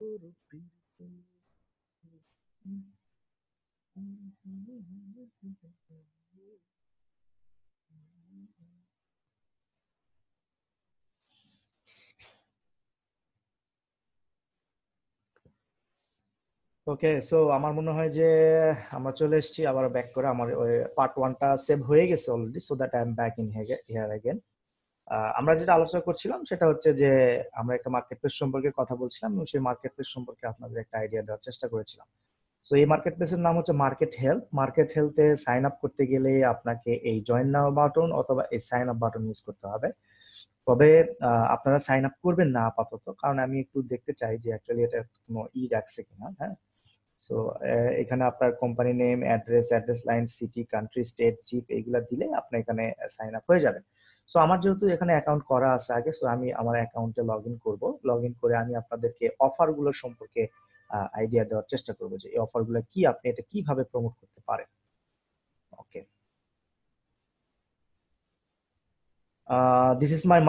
ওকে, so আমার মনে হয় যে আমরা চলে এসেছি আবার ব্যাক করে। আমার ওই পার্ট ওয়ানটা সেভ হয়ে গেছে already, so that I am back in here again. আমরা যেটা আলোচনা করছিলাম সেটা হচ্ছে যে আমরা একটা মার্কেট প্লেস সম্পর্কে কথা বলছিলাম এবং সেই মার্কেট প্লেস সম্পর্কে আপনাদের একটা আইডিয়া দেওয়ার চেষ্টা করেছিলাম। সো এই মার্কেট প্লেসের নাম হচ্ছে মার্কেট হেলথ। মার্কেট হেলথে সাইন আপ করতে গেলে আপনাকে এই জয়েন নাও বাটন অথবা এই সাইন আপ বাটন ইউজ করতে হবে। তবে আপনারা সাইন আপ করবেন না আপাতত, কারণ আমি একটু দেখতে চাই যে অ্যাকচুয়ালি এটা কোনো রাখছে কিনা। হ্যাঁ, সো এখানে আপনার company name, address line, city, country, state, zip এইগুলা দিলে আপনি এখানে সাইন আপ হয়ে যাবেন। সো আমার যেহেতু এখানে অ্যাকাউন্ট করা আছে আগে, সো আমি আমার অ্যাকাউন্টে লগ ইন করবো। লগ ইন করে আমি আপনাদেরকে অফার গুলো সম্পর্কে আইডিয়া দেওয়ার চেষ্টা করবো যে এই অফার গুলো কি, আপনি এটা কিভাবে প্রমোট করতে পারেন। Okay, this is my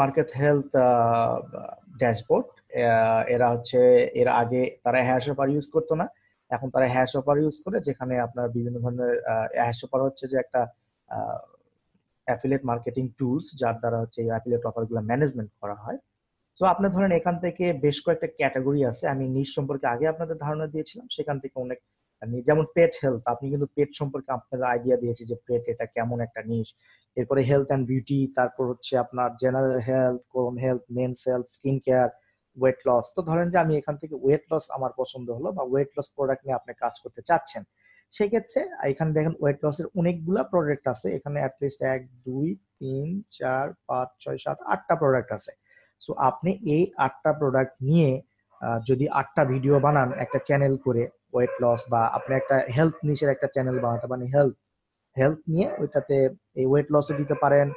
market health dashboard. এরা হচ্ছে, এর আগে তারা হ্যাশ অফার ইউজ করতো না, এখন তারা হ্যাশ অফার ইউজ করে, যেখানে আপনার বিভিন্ন ধরনের হ্যাশ অফার হচ্ছে যে একটা অ্যাফিলিয়েট মার্কেটিং টুলস, যার দ্বারা হচ্ছে এই অ্যাফিলিয়েট অফার গুলো ম্যানেজমেন্ট করা হয়। তো আপনি ধরেন এখান থেকে বেশ কয়েকটা ক্যাটাগরি আছে, আমি নিশ সম্পর্কে আগে আপনাদের ধারণা দিয়েছিলাম, সেখান থেকে অনেক যেমন পেট হেলথ, আপনি কিন্তু পেট সম্পর্কে আপনাদের আইডিয়া দিয়েছি যে পেট এটা কেমন একটা নিশ। এরপরে হেলথ অ্যান্ড বিউটি, তারপর হচ্ছে আপনার জেনারেল হেলথ, কোন health, men's health, skin care, weight loss. তো ধরেন যে আমি এখান থেকে ওয়েট লস আমার পছন্দ হলো, বা ওয়েট লস প্রোডাক্ট নিয়ে আপনি কাজ করতে চাচ্ছেন, সেক্ষেত্রে এখানে দেখেন ওয়েট লসের অনেকগুলা প্রোডাক্ট আছে। এখানে অ্যাটলিস্ট 1 2 3 4 5 6 7 8টা প্রোডাক্ট আছে। সো আপনি এই 8টা প্রোডাক্ট নিয়ে যদি 8টা ভিডিও বানান একটা চ্যানেল করে, ওয়েট লস, বা আপনি একটা হেলথ নিশের একটা চ্যানেল বানাতে পারেন, হেলথ হেলথ নিয়ে ওইটাতে এই ওয়েট লসও দিতে পারেন,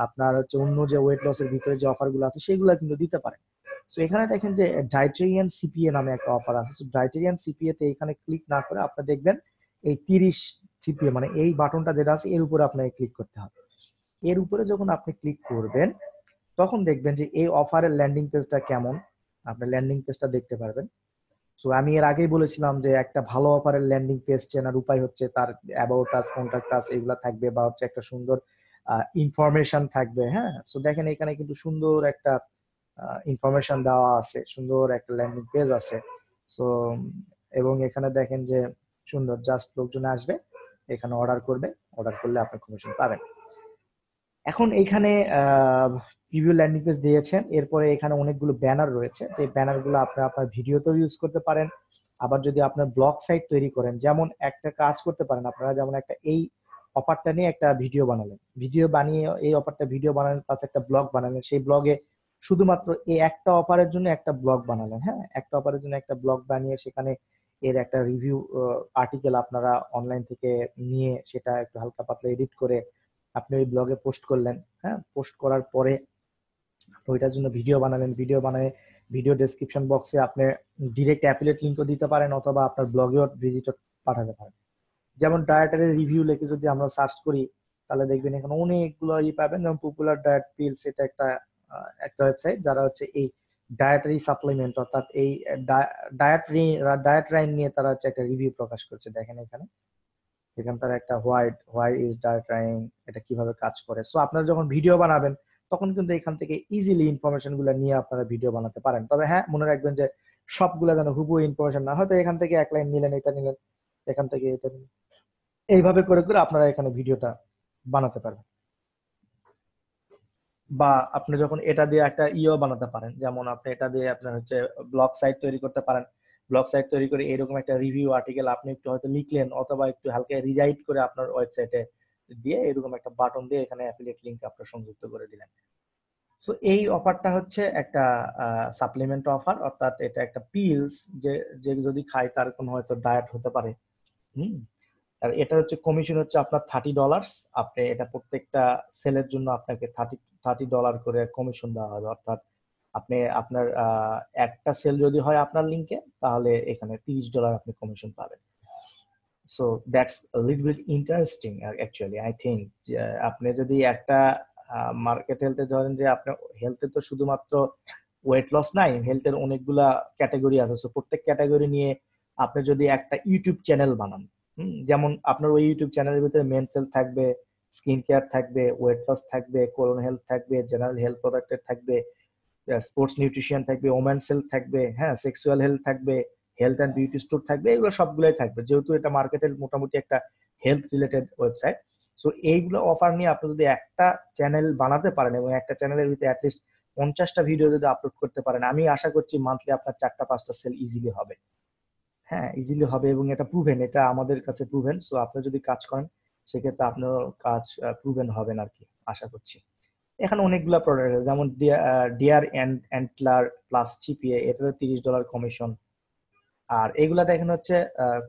আপনার হচ্ছে অন্য যে ওয়েট লসের ভিতরে যে অফার গুলো আছে সেগুলো কিন্তু দিতে পারেন। সো এখানে দেখেন যে ডাইটেরিয়ান সিপিএ নামে একটা অফার আছে। সো ডাইটেরিয়ান সিপিএ তে এখানে ক্লিক না করে আপনি দেখবেন এই 30 সিপিএ, মানে এই বাটনটা যেটা আছে এর উপরে আপনাকে ক্লিক করতে হবে। এর উপরে যখন আপনি ক্লিক করবেন তখন দেখবেন যে এই অফারের ল্যান্ডিং পেজটা কেমন, আপনি ল্যান্ডিং পেজটা দেখতে পারবেন। সো আমি এর আগেই বলেছিলাম যে একটা ভালো অফারের ল্যান্ডিং পেজ চেনার উপায় হচ্ছে তার অ্যাবাউট আস, কন্টাক্ট আস, এগুলা থাকবে, বা হচ্ছে একটা সুন্দর ইনফরমেশন থাকবে। হ্যাঁ, সো দেখেন এখানে কিন্তু সুন্দর একটা ইনফরমেশন দেওয়া আছে, সুন্দর একটা ল্যান্ডিং পেজ আছে। সো এবং এখানে দেখেন যে সুন্দর, জাস্ট লোকজন আসবে, এখানে অর্ডার করবে, অর্ডার করলে আপনি কমিশন পাবেন। এখন এইখানে প্রিভিউ ল্যান্ডিং পেজ দিয়েছেন, এরপরে এখানে অনেকগুলো ব্যানার রয়েছে, যে ব্যানার গুলো আপনি আপনার ভিডিওতেও ইউজ করতে পারেন। আবার যদি আপনার ব্লগ সাইট তৈরি করেন, যেমন একটা কাজ করতে পারেন আপনারা, যেমন একটা এই অফারটা নিয়ে একটা ভিডিও বানালেন, ভিডিও বানিয়ে এই অফারটা ভিডিও বানালেন, প্লাস একটা ব্লগ বানালেন, সেই ব্লগে শুধুমাত্র এই একটা অফারের জন্য একটা ব্লগ বানালেন। হ্যাঁ, একটা অফারের জন্য একটা ব্লগ বানিয়ে সেখানে এর একটা রিভিউ আর্টিকেল আপনারা অনলাইন থেকে নিয়ে সেটা একটু হালকা পাতলা এডিট করে আপনি ওই ব্লগে পোস্ট করলেন। হ্যাঁ, পোস্ট করার পরে ওইটার জন্য ভিডিও বানালেন, ভিডিও বানায় ভিডিও ডেসক্রিপশন বক্সে আপনি ডিরেক্ট অ্যাফিলিয়েট লিংকও দিতে পারেন, অথবা আপনার ব্লগেও ভিজিটর পাঠাতে পারেন। যেমন ডায়েটারি রিভিউ লিখে যদি আমরা সার্চ করি, তাহলে দেখবেন এখানে অনেকগুলো পাবেন। যেমন পপুলার ডায়েট পিলস, এটা একটা ওয়েবসাইট যারা হচ্ছে এই ডায়েটারি সাপ্লিমেন্ট, অর্থাৎ এই ডায়েট লাইন নিয়ে তারা হচ্ছে একটা রিভিউ প্রকাশ করছে। দেখেন এখানে, এখানে তারা একটা হোয়াই ইজ ডায়েট ট্রাইং, এটা কিভাবে কাজ করে। সো আপনারা যখন ভিডিও বানাবেন তখন কিন্তু এখান থেকে ইজিলি ইনফরমেশন গুলো নিয়ে আপনারা ভিডিও বানাতে পারেন। তবে হ্যাঁ, মনে রাখবেন যে সবগুলা যেন হুবহু ইনফরমেশন না, হয়তো এখান থেকে এক লাইন নিলেন, এটা নিলেন, এখান থেকে এটা নিলেন, এইভাবে করে করে আপনারা এখানে ভিডিওটা বানাতে পারবেন। বা আপনি যখন এটা দিয়ে একটা বানাতে পারেন, যেমন আপনি এটা দিয়ে আপনার হচ্ছে ব্লগ সাইট তৈরি করতে পারেন। ব্লগ সাইট তৈরি করে এরকম একটা রিভিউ আর্টিকেল আপনি একটু হয়তো লিখলেন, অথবা একটু হালকা রিরাইট করে আপনার ওয়েবসাইটে দিয়ে এরকম একটা বাটন দিয়ে এখানে অ্যাফিলিয়েট লিংক আপনার সংযুক্ত করে দিলেন। সো এই অফারটা হচ্ছে একটা সাপ্লিমেন্ট অফার, অর্থাৎ এটা একটা পিলস, যে যে যদি খায় তার কোনো হয়তো ডায়েট হতে পারে। হুম, আর এটা হচ্ছে কমিশন হচ্ছে আপনার $30। আপনি এটা প্রত্যেকটা সেলের জন্য আপনাকে $30 করে কমিশন দেওয়া হবে। অর্থাৎ আপনি আপনার একটা সেল যদি হয় আপনার লিঙ্কে, তাহলে এখানে $30 আপনি কমিশন পাবেন। So that's little bit interesting actually, I think. আপনি যদি একটা মার্কেট হেলথে ধরেন যে আপনার হেলথে তো শুধুমাত্র ওয়েট লস নাই, হেলথের অনেকগুলা ক্যাটাগরি আছে। সো প্রত্যেক ক্যাটাগরি নিয়ে আপনি যদি একটা ইউটিউব চ্যানেল বানান, যেমন আপনার ওই ইউটিউব চ্যানেলের ভিতরে মেন্স হেলথ থাকবে, স্কিন কেয়ার থাকবে, ওয়েট লস থাকবে, কোলন হেলথ থাকবে, জেনারেল হেলথ প্রোডাক্টের থাকবে, স্পোর্টস নিউট্রিশন থাকবে, ওমেন্স হেলথ থাকবে, হ্যাঁ, সেক্সুয়াল হেলথ থাকবে, হেলথ অ্যান্ড বিউটি স্টোর থাকবে, এগুলো সবগুলোই থাকবে, যেহেতু এটা মার্কেটের মোটামুটি একটা হেলথ রিলেটেড ওয়েবসাইট। সো এইগুলো অফার নিয়ে আপনি যদি একটা চ্যানেল বানাতে পারেন এবং একটা চ্যানেলের ভিতরে অ্যাটলিস্ট 50টা ভিডিও যদি আপলোড করতে পারেন, আমি আশা করছি মান্থলি আপনার 4টা 5টা সেল ইজিলি হবে। হ্যাঁ, ইজিলি হবে, এবং এটা প্রুভেন, এটা আমাদের কাছে প্রুভেন। সো আপনি যদি কাজ করেন সেক্ষেত্রে আপনার কাজ প্রুভেন হবেন আর কি, আশা করছি। এখানে অনেকগুলা প্রোডাক্ট আছে, যেমন ডিয়ার অ্যান্টলার প্লাস চিপিএ, এটারও $30 কমিশন। আর এগুলা দেখেন হচ্ছে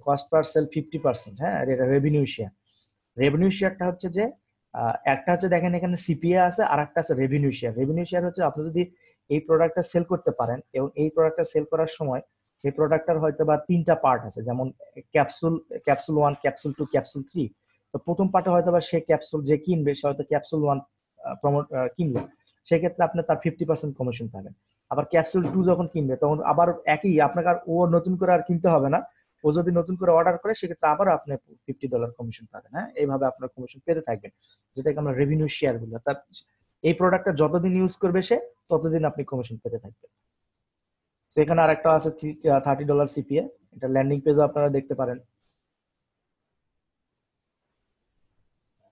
কস্ট পার সেল 50%, হ্যাঁ, আর এটা রেভিনিউ শেয়ার। রেভিনিউ শেয়ারটা হচ্ছে যে একটা হচ্ছে দেখেন এখানে সিপিএ আছে, আর একটা আছে রেভিনিউ শেয়ার। রেভিনিউ শেয়ার হচ্ছে আপনি যদি এই প্রোডাক্টটা সেল করতে পারেন, এবং এই প্রোডাক্টটা সেল করার সময় এই প্রোডাক্টটার হয়তো বা 3টা পার্ট আছে, যেমন ক্যাপসুল, ক্যাপসুল 1, ক্যাপসুল 2, ক্যাপসুল 3। তো প্রথম পার্টে হয়তো বা সে ক্যাপসুল যে কিনবে সে হয়তো ক্যাপসুল 1 প্রমোট কিনলো, সেক্ষেত্রে আপনি তার 50% কমিশন পাবেন। আবার ক্যাপসুল 2 যখন কিনবে তখন আবার একই, আপনাকে আর ও নতুন করে আর কিনতে হবে না। ও যদি নতুন করে অর্ডার করে সেক্ষেত্রে আবার আপনি $50 কমিশন পাবেন। হ্যাঁ, এইভাবে আপনার কমিশন পেতে থাকবেন, যেটাকে আমরা রেভিনিউ শেয়ার বলি। অর্থাৎ এই প্রোডাক্টটা যতদিন ইউজ করবে সে, ততদিন আপনি কমিশন পেতে থাকবেন। সেখানে আরেকটা আছে $30 সিপিএ, এটা ল্যান্ডিং পেজও আপনারা দেখতে পারেন।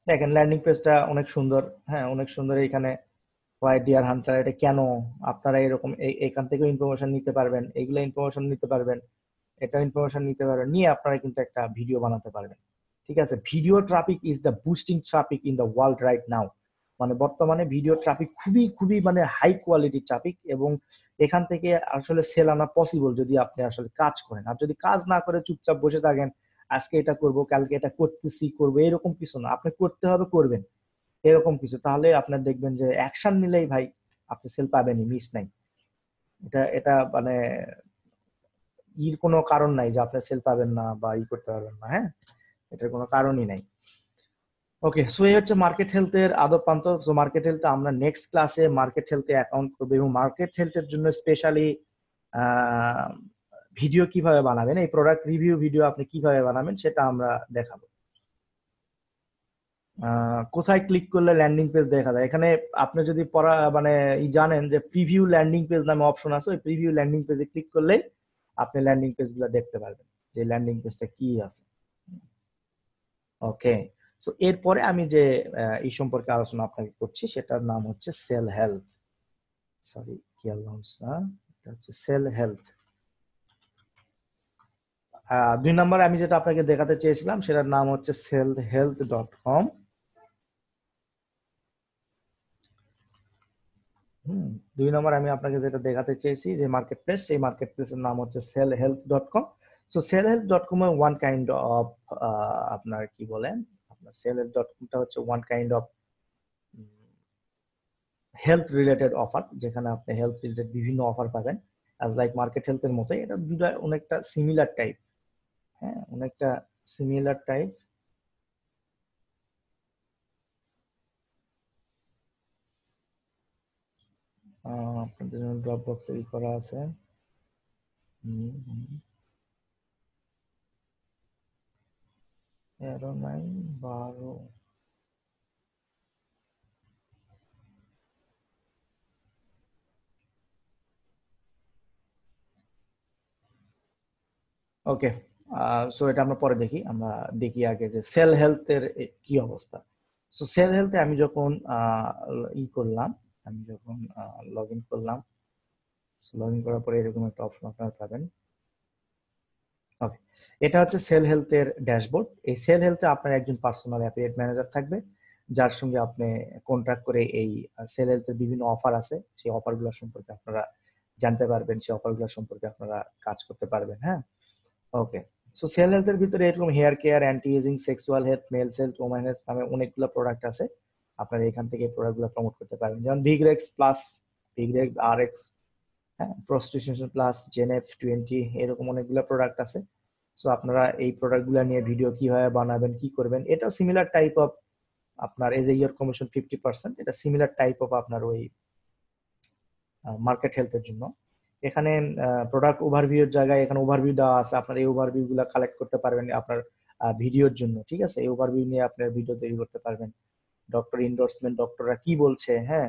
দেখেন ল্যান্ডিং পেজটা অনেক সুন্দর, হ্যাঁ অনেক সুন্দর। এখানে হোয়াইট ডিয়ার হান্টার, এটা কেন, আপনারা এরকম এখান থেকেও ইনফরমেশন নিতে পারবেন, এইগুলো ইনফরমেশন নিতে পারবেন, এটা ইনফরমেশন নিতে পারবেন, নিয়ে আপনারা কিন্তু একটা ভিডিও বানাতে পারবেন। ঠিক আছে, video traffic is the boosting traffic in the world right now. মানে বর্তমানে ভিডিও ট্রাফিক খুবই খুবই মানে হাই কোয়ালিটি ট্রাফিক, এবং এখান থেকে আসলে সেল আনা পসিবল যদি আপনি আসলে কাজ করেন। আর যদি কাজ না করে চুপচাপ বসে থাকেন, আজকে এটা করব কালকে এটা করতেছি করবো, এরকম কিছু না, আপনি করতে হবে করবেন, এরকম কিছু, তাহলে আপনার দেখবেন যে অ্যাকশন নিলেই ভাই আপনি সেল পাবেনই, মিস নাই। এটা এটা মানে কোনো কারণ নাই যে আপনি সেল পাবেন না বা করতে পারবেন না। হ্যাঁ, এটার কোনো কারণই নাই। ওকে, সো এই হচ্ছে মার্কেট হেলথের আদব প্রান্ত। সো মার্কেট হেলথ আমরা নেক্সট ক্লাসে মার্কেট হেলথে অ্যাকাউন্ট করবো, এবং মার্কেট হেলথের জন্য স্পেশালি ভিডিও কিভাবে বানাবেন, এই প্রোডাক্ট রিভিউ ভিডিও আপনি কিভাবে বানাবেন সেটা আমরা দেখাবো। কোথায় ক্লিক করলে ল্যান্ডিং পেজ দেখা যায়, এখানে আপনি যদি পড়া মানে জানেন যে প্রিভিউ ল্যান্ডিং পেজ নামে অপশন আছে, ওই প্রিভিউ ল্যান্ডিং পেজে ক্লিক করলে আপনি ল্যান্ডিং পেজ গুলো দেখতে পারবেন যে ল্যান্ডিং পেজটা কি আছে। ওকে, সো এরপরে আমি যে এই সম্পর্কে আলোচনা আপনাকে করছি সেটার নাম হচ্ছে সেল হেলথ। সরি, খেয়াল না, এটা হচ্ছে সেল হেলথ। 2 নম্বরে আমি যেটা আপনাকে দেখাতে চেয়েছিলাম সেটার নাম হচ্ছে sellhealth.com। 2 নম্বর আমি আপনাকে যেটা দেখাতে চেয়েছি যে মার্কেট প্লেস, সেই মার্কেট প্লেসের নাম হচ্ছে sellhealth.com। So sellhealth.com A one kind of আপনার কি বলেন, আপনার sellhealth.com-টা হচ্ছে one kind of health related offer, যেখানে আপনি হেলথ রিলেটেড বিভিন্ন অফার পাবেন, অ্যাজ লাইক মার্কেট হেলথের মতোই। এটা দুটা অনেকটা সিমিলার টাইপ, হ্যাঁ অনেকটা সিমিলার টাইপ। আপনাদের জন্য ড্রপ বক্স করা আছে। 13/9/12। ওকে, সো এটা আমরা পরে দেখি, আমরা দেখি আগে যে সেল হেলথের কি অবস্থা। সো সেল হেলথে আমি যখন করলাম, আমি যখন লগ ইন করলাম, লগ ইন করার পরে এরকম একটা অপশন আপনারা পাবেন। ওকে, এটা হচ্ছে সেল হেলথের ড্যাশবোর্ড। এই সেল হেলথে আপনার একজন পার্সোনাল অ্যাফিলিয়েট ম্যানেজার থাকবে, যার সঙ্গে আপনি কন্ট্রাক্ট করে এই সেল হেলথের বিভিন্ন অফার আছে, সেই অফারগুলো সম্পর্কে আপনারা জানতে পারবেন, সেই অফারগুলো সম্পর্কে আপনারা কাজ করতে পারবেন। হ্যাঁ, ওকে। সো সেল হেলথের ভিতরে এরকম hair care, anti aging, sexual health, male health, women health নামে অনেকগুলো প্রোডাক্ট আছে। আপনারা এখান থেকে প্রোডাক্টগুলো প্রমোট করতে পারবেন, যেমন ভিগ্রেক্স প্লাস, ভিগ্রেক্স আরএক্স, হ্যাঁ, প্রস্টিটিউশন প্লাস, জেনএফ 20, এরকম অনেকগুলো প্রোডাক্ট আছে। সো আপনারা এই প্রোডাক্টগুলো নিয়ে ভিডিও কিভাবে বানাবেন, কি করবেন, এটাও সিমিলার টাইপ অফ আপনার এজ এ ইয়ার কমিশন 50%, এটা সিমিলার টাইপ অফ আপনার ওই মার্কেট হেলথের জন্য। এখানে প্রোডাক্ট ওভারভিউর জায়গায় এখানে ওভারভিউ দেওয়া আছে, আপনার এই ওভারভিউ গুলা কালেক্ট করতে পারবেন আপনার ভিডিওর জন্য, ঠিক আছে? এই ওভারভিউ নিয়ে আপনার ভিডিও তৈরি করতে পারবেন। ডক্টর এন্ডোর্সমেন্ট, ডক্টররা কি বলছে, হ্যাঁ,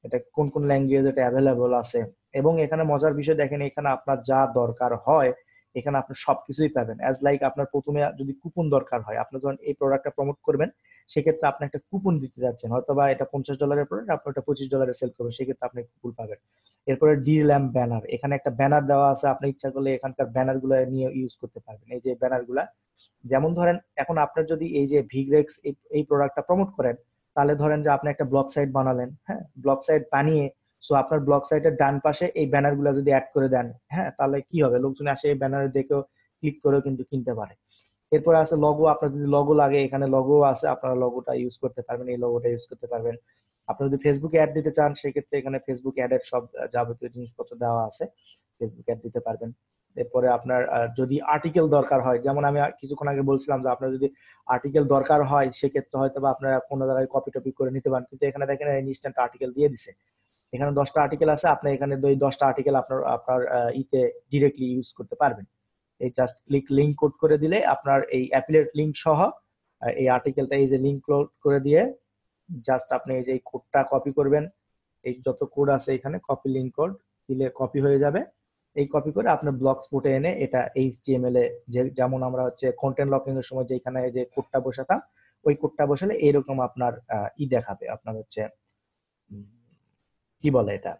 এটা কোন কোন ল্যাঙ্গুয়েজ এটা অ্যাভেলেবল আছে। এবং এখানে মজার বিষয় দেখেন, এখানে আপনার যা দরকার হয় এখানে আপনি সবকিছুই পাবেন। অ্যাজ লাইক আপনার প্রথমে যদি কুপন দরকার হয়, আপনি যখন এই প্রোডাক্টটা প্রমোট করবেন সেক্ষেত্রে আপনি একটা কুপন দিতে যাচ্ছেন, হয়তো বা এটা $50 প্রোডাক্ট, আপনি এটা $25 সেল করবেন, সেক্ষেত্রে আপনি কুপন পাবেন। এরপরে ডি ল্যাম্প ব্যানার, এখানে একটা ব্যানার দেওয়া আছে, আপনি ইচ্ছা করলে এখানকার ব্যানার গুলো নিয়ে ইউজ করতে পারবেন। এই যে ব্যানার গুলা, যেমন ধরেন এখন আপনার যদি এই যে ভিগ্রেক্স এই প্রোডাক্টটা প্রমোট করেন, তাহলে ধরেন যে আপনি একটা ব্লগ সাইট বানালেন, হ্যাঁ, ব্লগ সাইট বানিয়ে সো আপনার ব্লগ সাইটের ডান পাশে এই ব্যানার গুলা যদি অ্যাড করে দেন, হ্যাঁ, তাহলে কি হবে, লোকজন আসে এই ব্যানার দেখেও ক্লিক করেও কিন্তু কিনতে পারে। এরপরে আছে লগো, আপনার যদি লগো লাগে এখানে লগো আছে, আপনারা লগোটা ইউজ করতে পারবেন, এই লগোটা ইউজ করতে পারবেন। আপনি যদি ফেসবুকে অ্যাড দিতে চান সেক্ষেত্রে এখানে ফেসবুক অ্যাড এর সব যাবতীয় জিনিসপত্র দেওয়া আছে, ফেসবুক অ্যাড দিতে পারবেন। এরপরে আপনার যদি আর্টিকেল দরকার হয়, যেমন আমি কিছুক্ষণ আগে বলছিলাম যে আপনার যদি আর্টিকেল দরকার হয় সেক্ষেত্রে হয়তো বা আপনারা কোনো জায়গায় কপি টপি করে নিতে পারেন, কিন্তু এখানে দেখেন ইনস্ট্যান্ট আর্টিকেল দিয়ে দিছে। এখানে 10টা আর্টিকেল আছে, আপনি এখানে ওই 10টা আর্টিকেল আপনার আপনার ইতে ডিরেক্টলি ইউজ করতে পারবেন। এই জাস্ট ক্লিক লিংক কোড করে দিলে আপনার এই অ্যাফিলিয়েট লিংক সহ এই আর্টিকেলটা, এই যে লিংক কোড করে দিয়ে জাস্ট আপনি এই যে কোডটা কপি করবেন, এই যত কোড আছে এখানে কপি লিংক কোড দিলে কপি হয়ে যাবে। এই কপি করে আপনার ব্লগ স্পটে এনে এটা এইচটিএমএল এ, যেমন আমরা হচ্ছে কন্টেন্ট লকিং এর সময় যেখানে যে কোডটা বসাতাম ওই কোডটা বসালে এইরকম আপনার দেখাবে, আপনার হচ্ছে কি বলে এটা,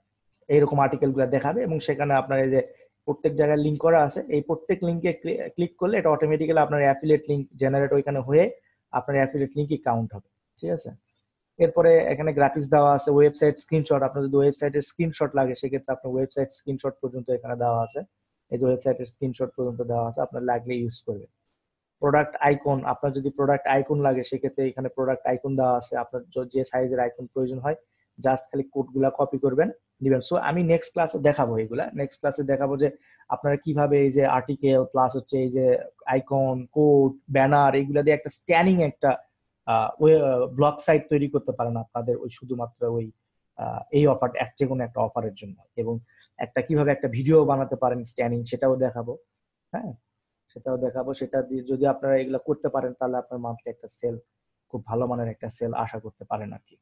এইরকম আর্টিকেল গুলো দেখাবে। এবং সেখানে আপনার এই যে প্রত্যেক জায়গায় লিংক করা আছে, এই প্রত্যেক লিংকে ক্লিক করলে এটা অটোমেটিক্যালি আপনার অ্যাফিলিয়েট লিংক জেনারেট ওইখানে হয়ে আপনার অ্যাফিলিয়েট লিংকই কাউন্ট হবে, ঠিক আছে? এরপরে এখানে গ্রাফিক্স দেওয়া আছে, ওয়েবসাইট স্ক্রিনশট, আপনার যদি ওয়েবসাইটের স্ক্রিনশট লাগে সেক্ষেত্রে আপনার ওয়েবসাইট স্ক্রিনশট পর্যন্ত এখানে দেওয়া আছে। এই যে ওয়েবসাইটের স্ক্রিনশট পর্যন্ত দেওয়া আছে, আপনার লাগলে ইউজ করবে। প্রোডাক্ট আইকন, আপনার যদি প্রোডাক্ট আইকন লাগে সেক্ষেত্রে এখানে প্রোডাক্ট আইকন দেওয়া আছে, আপনার যে সাইজের আইকন প্রয়োজন হয় জাস্ট খালি কোড গুলা কপি করবেন, দিবেন। সো আমি নেক্সট ক্লাসে দেখাবো, এগুলা নেক্সট ক্লাসে দেখাবো যে আপনারা কিভাবে এই যে আর্টিকেল প্লাস হচ্ছে এই যে আইকন, কোড, ব্যানার, এগুলা দিয়ে একটা স্ট্যানিং একটা ব্লগ সাইট তৈরি করতে পারেন আপনাদের ওই শুধুমাত্র ওই এই অফার, যে কোনো একটা অফারের জন্য। এবং একটা কিভাবে একটা ভিডিও বানাতে পারেন স্ট্যানিং, সেটাও দেখাবো, হ্যাঁ, সেটাও দেখাবো। সেটা দিয়ে যদি আপনারা এগুলো করতে পারেন তাহলে আপনার মান্থলি একটা সেল, খুব ভালো মানের একটা সেল আশা করতে পারেন আর কি।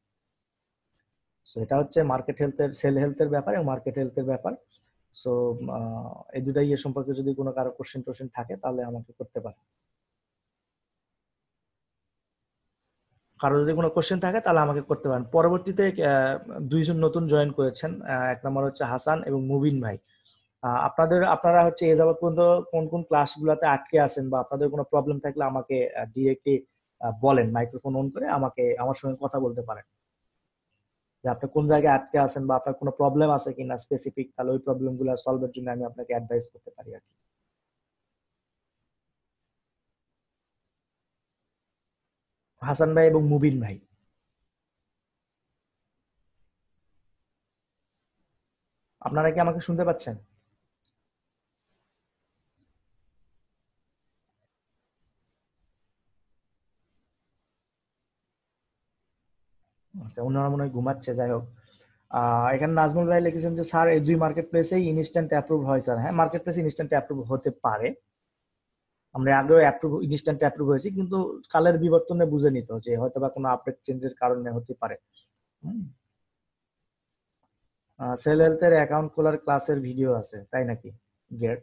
সো এটা হচ্ছে মার্কেট হেলথের, সেল হেলথের ব্যাপার এবং মার্কেট হেলথের ব্যাপার। সো এই দুটাই ইয়ে সম্পর্কে যদি কোনো কারো কোশ্চেন টোশ্চেন থাকে তাহলে আমাকে করতে পারেন। কারো যদি কোনো কোশ্চেন থাকে তাহলে আমাকে করতে পারেন। পরবর্তীতে দুইজন নতুন জয়েন করেছেন, এক নম্বর হচ্ছে হাসান এবং মুবিন ভাই। আপনারা হচ্ছে এ যাবত পর্যন্ত কোন কোন ক্লাসগুলোতে আটকে আছেন বা আপনাদের কোনো প্রবলেম থাকলে আমাকে ডিরেক্টলি বলেন, মাইক্রোফোন অন করে আমাকে আমার সঙ্গে কথা বলতে পারেন যে আপনি কোন জায়গায় আটকে আছেন বা আপনার কোনো প্রবলেম আছে কিনা স্পেসিফিক, তাহলে ওই প্রবলেম গুলো সলভের জন্য আমি আপনাকে অ্যাডভাইস করতে পারি আর কি। হাসান ভাই এবং মুবিন ভাই। আপনারা কি আমাকে শুনতে পাচ্ছেন? আচ্ছা, ওনারা মনে হয় ঘুমাচ্ছে, যাই হোক। এখানে নাজমুল ভাই লিখেছেন যে স্যার এই দুই মার্কেট প্লেসেই ইনস্ট্যান্ট অ্যাপ্রুভ হয় স্যার। হ্যাঁ, মার্কেট প্লেসে ইনস্ট্যান্ট অ্যাপ্রুভ হতে পারে, আমরা আগেও অ্যাপ্রুভ ইনস্ট্যান্ট অ্যাপ্রুভ হয়েছি, কিন্তু কালের বিবর্তনে বুঝে নিত যে হয়তো বা কোনো আপডেট চেঞ্জের কারণে হতে পারে। সেল হেলথের অ্যাকাউন্ট খোলার ক্লাসের ভিডিও আছে, তাই নাকি? গ্রেট।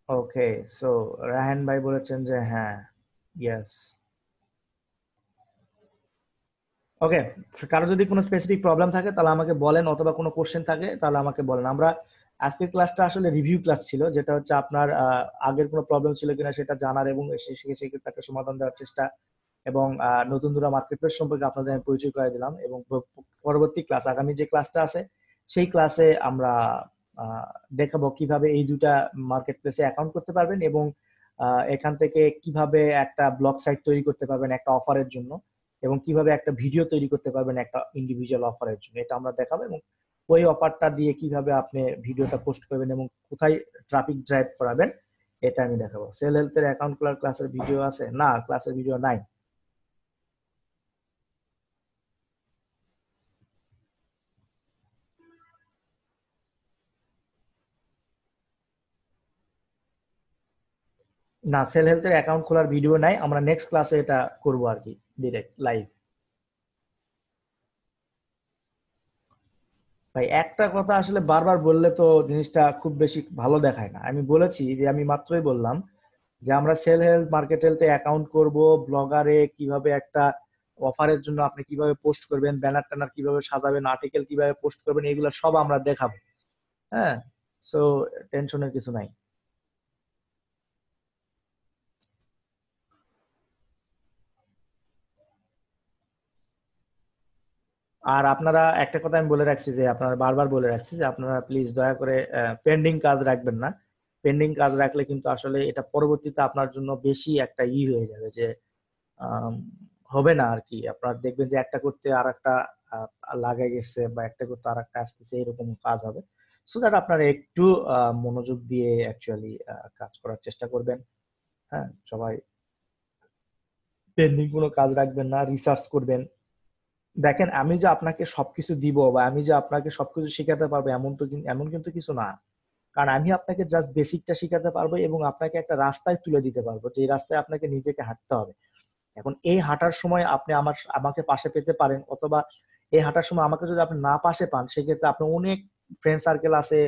ওকে, সো রাহান ভাই বলেছেন যে হ্যাঁ, ইয়েস। ওকে, কারো যদি কোনো স্পেসিফিক প্রবলেম থাকে তাহলে আমাকে বলেন, অথবা কোনো কোশ্চেন থাকে তাহলে আমাকে বলেন। আমরা আজকের ক্লাসটা আসলে রিভিউ ক্লাস ছিল, যেটা হচ্ছে আপনার আগের কোনো প্রবলেম ছিল কিনা সেটা জানার এবং সেক্ষেত্রে একটা সমাধান দেওয়ার চেষ্টা, এবং নতুন দুরা মার্কেট প্লেস সম্পর্কে আপনাদের আমি পরিচয় করে দিলাম। এবং পরবর্তী ক্লাস, আগামী যে ক্লাসটা আছে সেই ক্লাসে আমরা দেখাবো কিভাবে এই দুটা মার্কেট প্লেসে অ্যাকাউন্ট করতে পারবেন এবং এখান থেকে কিভাবে একটা ব্লগ সাইট তৈরি করতে পারবেন একটা অফারের জন্য, এবং কিভাবে একটা ভিডিও তৈরি করতে পারবেন একটা ইন্ডিভিজুয়াল অফারের জন্য, এটা আমরা দেখাবো। এবং ওই অফারটা দিয়ে কিভাবে আপনি ভিডিওটা পোস্ট করবেন এবং কোথায় ট্রাফিক ড্রাইভ করাবেন এটা আমি দেখাবো। সেল হেলথের অ্যাকাউন্ট খোলার ক্লাসের ভিডিও আছে? না, ক্লাসের ভিডিও নাই। না, সেল হেলথের অ্যাকাউন্ট খোলার ভিডিও নাই, আমরা নেক্সট ক্লাসে এটা করবো আর কি, ডিরেক্ট লাইভ। ভাই একটা কথা আসলে বারবার বললে তো জিনিসটা খুব বেশি ভালো দেখায় না। আমি বলেছি যে, আমি মাত্রই বললাম যে আমরা সেল হেলথ মার্কেট হেলথে অ্যাকাউন্ট করব, ব্লগারে কিভাবে একটা অফারের জন্য আপনি কিভাবে পোস্ট করবেন, ব্যানার ট্যানার কিভাবে সাজাবেন, আর্টিকেল কিভাবে পোস্ট করবেন, এগুলো সব আমরা দেখাবো। হ্যাঁ, সো টেনশনের কিছু নাই। আর আপনারা একটা কথা আমি বলে রাখছি, যে আপনারা বারবার বলে রাখছি যে আপনারা প্লিজ দয়া করে পেন্ডিং কাজ রাখবেন না। পেন্ডিং কাজ রাখলে কিন্তু আসলে এটা পরবর্তীতে আপনার জন্য বেশি একটা হয়ে যাবে, যে আম, হবে না আর কি। আপনার দেখবেন যে একটা করতে আর একটা লাগাই গেছে, বা একটা করতে আর একটা আসতেছে, এরকম কাজ হবে। সো দ্যাট আপনারা একটু মনোযোগ দিয়ে অ্যাকচুয়ালি কাজ করার চেষ্টা করবেন। হ্যাঁ, সবাই পেন্ডিং কোনো কাজ রাখবেন না, রিসার্চ করবেন। দেখেন, আমি যে আপনাকে সবকিছু দিব বা আমি যে আপনাকে সবকিছু শেখাতে পারবো এমন কিন্তু কিছু না। কারণ আমি আপনাকে জাস্ট বেসিকটা শেখাতে পারবো এবং আপনাকে একটা রাস্তায় তুলে দিতে পারবো, যে রাস্তায় আপনাকে নিজেকে হাঁটতে হবে। এখন এই হাঁটার সময় আপনি আমাকে পাশে পেতে পারেন, অথবা এই হাঁটার সময় আমাকে যদি আপনি না পাশে পান, সেক্ষেত্রে আপনার অনেক ফ্রেন্ড সার্কেল আছে।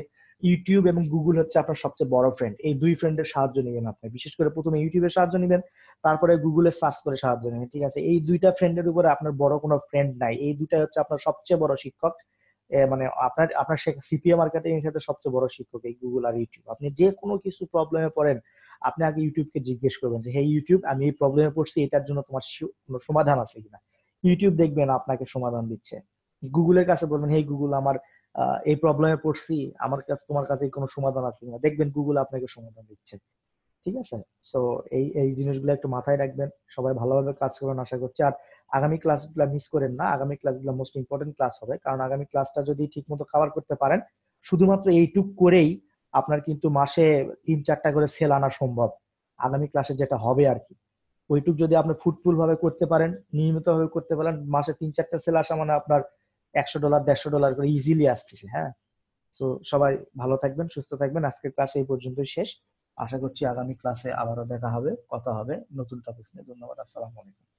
ইউটিউব এবং গুগল হচ্ছে আপনার সবচেয়ে বড় ফ্রেন্ড। এই দুই ফ্রেন্ডের সাহায্য নেবেন আপনি, বিশেষ করে প্রথমে ইউটিউবের সাহায্য নেবেন, তারপরে গুগলে সার্চ করে সাহায্য নেবেন। ঠিক আছে, এই দুইটা ফ্রেন্ডের উপরে আপনার বড় কোনো ফ্রেন্ড নাই। এই দুইটা হচ্ছে আপনার সবচেয়ে বড় শিক্ষক। মানে আপনার আপনার সিপিএ মার্কেটিং এর সাথে সবচেয়ে বড় শিক্ষক এই গুগল আর ইউটিউব। আপনি যে কোনো কিছু প্রবলেমে পড়েন, আপনি আগে ইউটিউবকে জিজ্ঞেস করবেন যে, হে ইউটিউব, আমি এই প্রবলেমে পড়ছি, এটার জন্য তোমার কোনো সমাধান আছে কিনা। ইউটিউব দেখবেন আপনাকে সমাধান দিচ্ছে। গুগলের কাছে বলবেন, হে গুগল, আমার এই প্রবলেমে পড়ছি, আমার কাছে তোমার কাছে কোনো সমাধান আছে কিনা, দেখবেন গুগল আপনাকে সমাধান দিচ্ছে। ঠিক আছে। সো এই এই জিনিসগুলো একটু মাথায় রাখবেন। সবাই ভালোভাবে কাজ করবেন আশা করছি। আর আগামী ক্লাসগুলো মিস করেন না, আগামী ক্লাসগুলো মোস্ট ইম্পর্টেন্ট ক্লাস হবে। কারণ আগামী ক্লাসটা যদি ঠিক মতো কভার করতে পারেন, শুধুমাত্র এইটুক করেই আপনার কিন্তু মাসে 3-4টা করে সেল আনা সম্ভব। আগামী ক্লাসে যেটা হবে আর কি, ওইটুক যদি আপনি ফুটফুল ভাবে করতে পারেন, নিয়মিত ভাবে করতে পারেন, মাসে 3-4টা সেল আসা মানে আপনার $100 $150 করে ইজিলি আসতেছে। হ্যাঁ। তো সবাই ভালো থাকবেন, সুস্থ থাকবেন। আজকের ক্লাস এই পর্যন্তই শেষ। আশা করছি আগামী ক্লাসে আবারও দেখা হবে, কথা হবে নতুন টপিক নিয়ে। ধন্যবাদ, আসসালামু আলাইকুম।